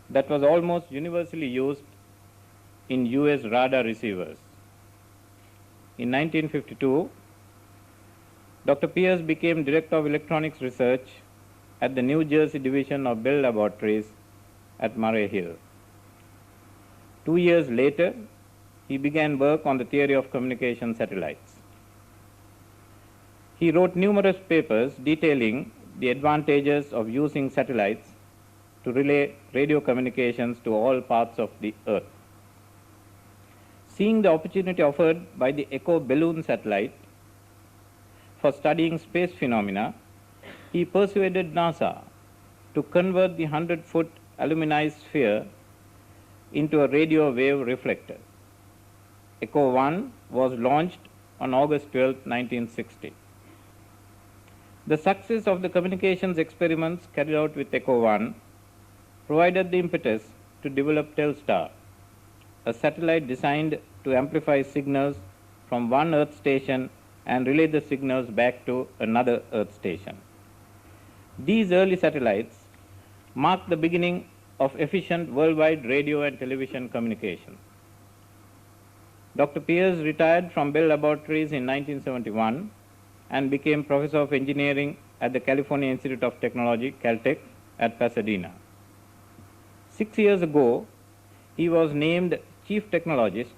that was almost universally used in US radar receivers. In 1952, Dr. Pierce became Director of Electronics Research at the New Jersey Division of Bell Laboratories at Murray Hill. 2 years later, he began work on the theory of communication satellites. He wrote numerous papers detailing the advantages of using satellites to relay radio communications to all parts of the Earth. Seeing the opportunity offered by the Echo balloon satellite for studying space phenomena, he persuaded NASA to convert the 100-foot aluminized sphere into a radio wave reflector. Echo 1 was launched on August 12, 1960. The success of the communications experiments carried out with Echo 1 provided the impetus to develop Telstar, a satellite designed to amplify signals from one Earth station and relay the signals back to another Earth station. These early satellites marked the beginning of efficient worldwide radio and television communication. Dr. Pierce retired from Bell Laboratories in 1971 and became Professor of Engineering at the California Institute of Technology, Caltech, at Pasadena. 6 years ago, he was named Chief Technologist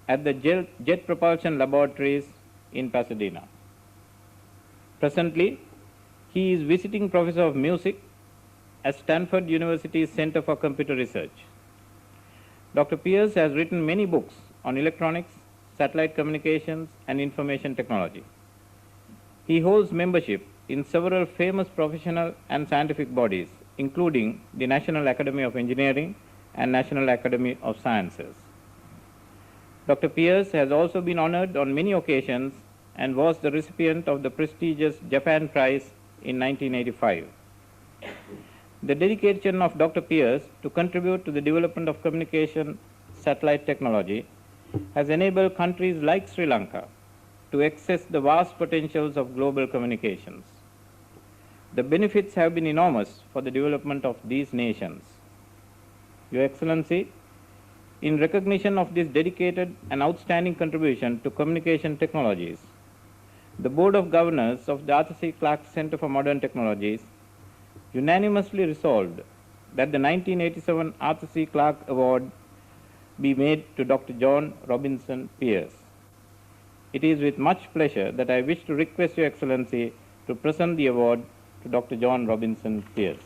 at the Jet Propulsion Laboratories in Pasadena. Presently, he is Visiting Professor of Music at Stanford University's Center for Computer Research. Dr. Pierce has written many books on electronics, satellite communications, and information technology. He holds membership in several famous professional and scientific bodies, including the National Academy of Engineering and National Academy of Sciences. Dr. Pierce has also been honored on many occasions and was the recipient of the prestigious Japan Prize in 1985. The dedication of Dr. Pierce to contribute to the development of communication satellite technology has enabled countries like Sri Lanka to access the vast potentials of global communications. The benefits have been enormous for the development of these nations. Your Excellency, in recognition of this dedicated and outstanding contribution to communication technologies, the Board of Governors of the Arthur C. Clarke Center for Modern Technologies unanimously resolved that the 1987 Arthur C. Clarke Award be made to Dr. John Robinson Pierce. It is with much pleasure that I wish to request Your Excellency to present the award to Dr. John Robinson Pierce.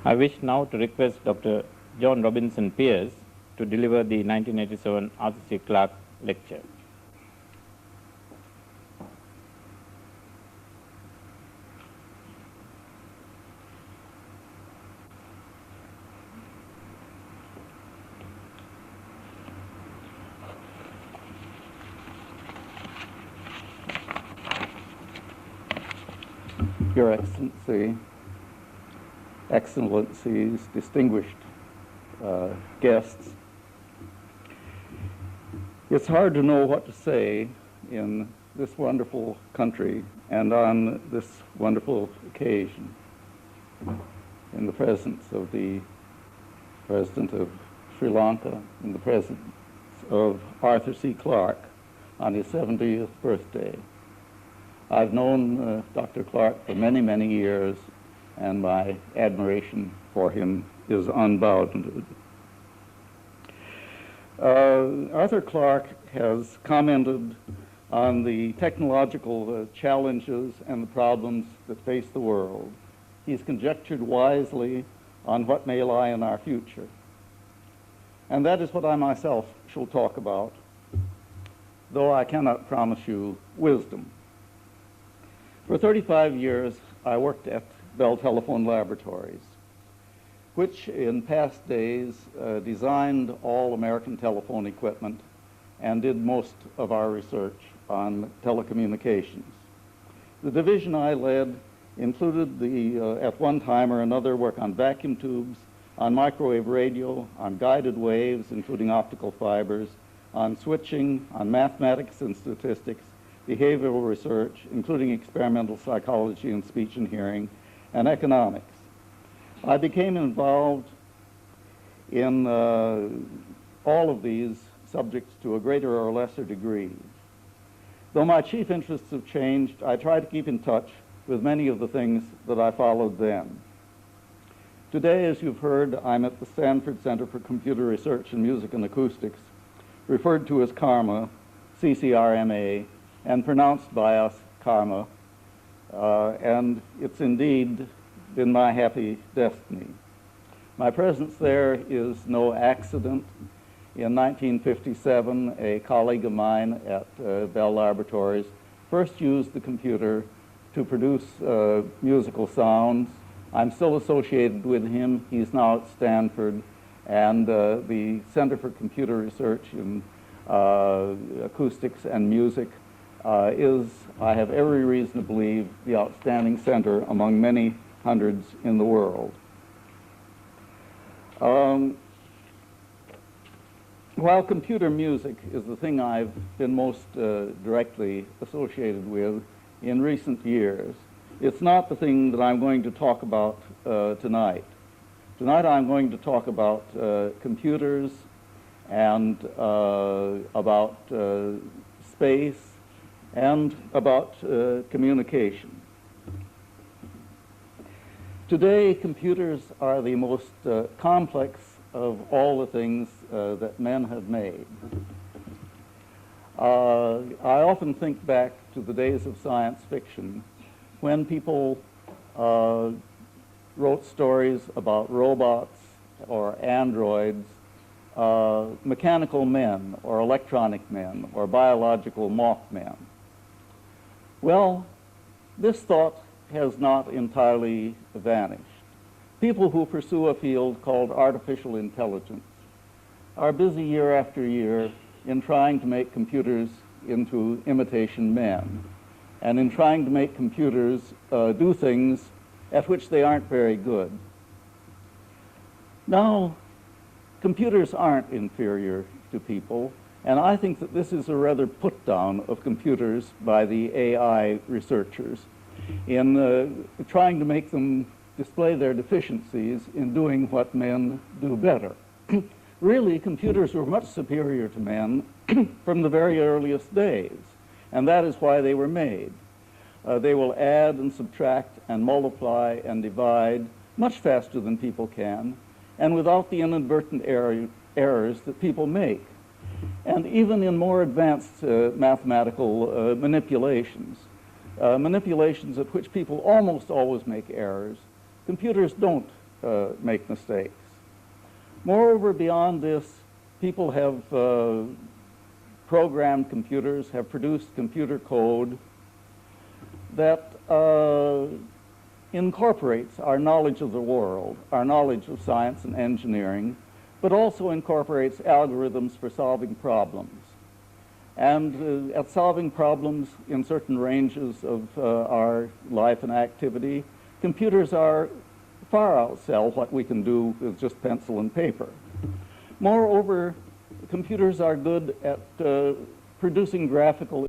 I wish now to request Dr. John Robinson Pierce to deliver the 1987 Arthur C. Clarke lecture. Your Excellencies, distinguished guests. It's hard to know what to say in this wonderful country and on this wonderful occasion in the presence of the President of Sri Lanka, in the presence of Arthur C. Clarke on his 70th birthday. I've known Dr. Clarke for many, many years, and my admiration for him is unbounded. Arthur Clarke has commented on the technological challenges and the problems that face the world. He's conjectured wisely on what may lie in our future. And that is what I myself shall talk about, though I cannot promise you wisdom. For 35 years, I worked at Bell Telephone Laboratories, which in past days designed all American telephone equipment and did most of our research on telecommunications. The division I led included at one time or another, work on vacuum tubes, on microwave radio, on guided waves, including optical fibers, on switching, on mathematics and statistics, behavioral research, including experimental psychology and speech and hearing, and economics. I became involved in all of these subjects to a greater or lesser degree. Though my chief interests have changed, I try to keep in touch with many of the things that I followed then. Today, as you've heard, I'm at the Stanford Center for Computer Research in Music and Acoustics, referred to as CARMA, CCRMA, and pronounced by us CARMA, and it's indeed been my happy destiny. My presence there is no accident. In 1957, a colleague of mine at Bell Laboratories first used the computer to produce musical sounds. I'm still associated with him. He's now at Stanford, and the Center for Computer Research in Acoustics and Music is, I have every reason to believe, the outstanding center among many hundreds in the world. While computer music is the thing I've been most directly associated with in recent years, it's not the thing that I'm going to talk about tonight. Tonight I'm going to talk about computers and about space and about communication. Today, computers are the most complex of all the things that men have made. I often think back to the days of science fiction when people wrote stories about robots or androids, mechanical men or electronic men or biological mock men. Well, this thought has not entirely vanished. People who pursue a field called artificial intelligence are busy year after year in trying to make computers into imitation men, and in trying to make computers do things at which they aren't very good. Now, computers aren't inferior to people, and I think that this is a rather put down of computers by the AI researchers in trying to make them display their deficiencies in doing what men do better. Really, computers were much superior to men from the very earliest days, and that is why they were made. They will add and subtract and multiply and divide much faster than people can, and without the inadvertent errors that people make. And even in more advanced mathematical manipulations, manipulations at which people almost always make errors, computers don't make mistakes. Moreover, beyond this, people have programmed computers, have produced computer code that incorporates our knowledge of the world, our knowledge of science and engineering, but also incorporates algorithms for solving problems. And at solving problems in certain ranges of our life and activity, computers are far outsell what we can do with just pencil and paper. Moreover, computers are good at producing graphical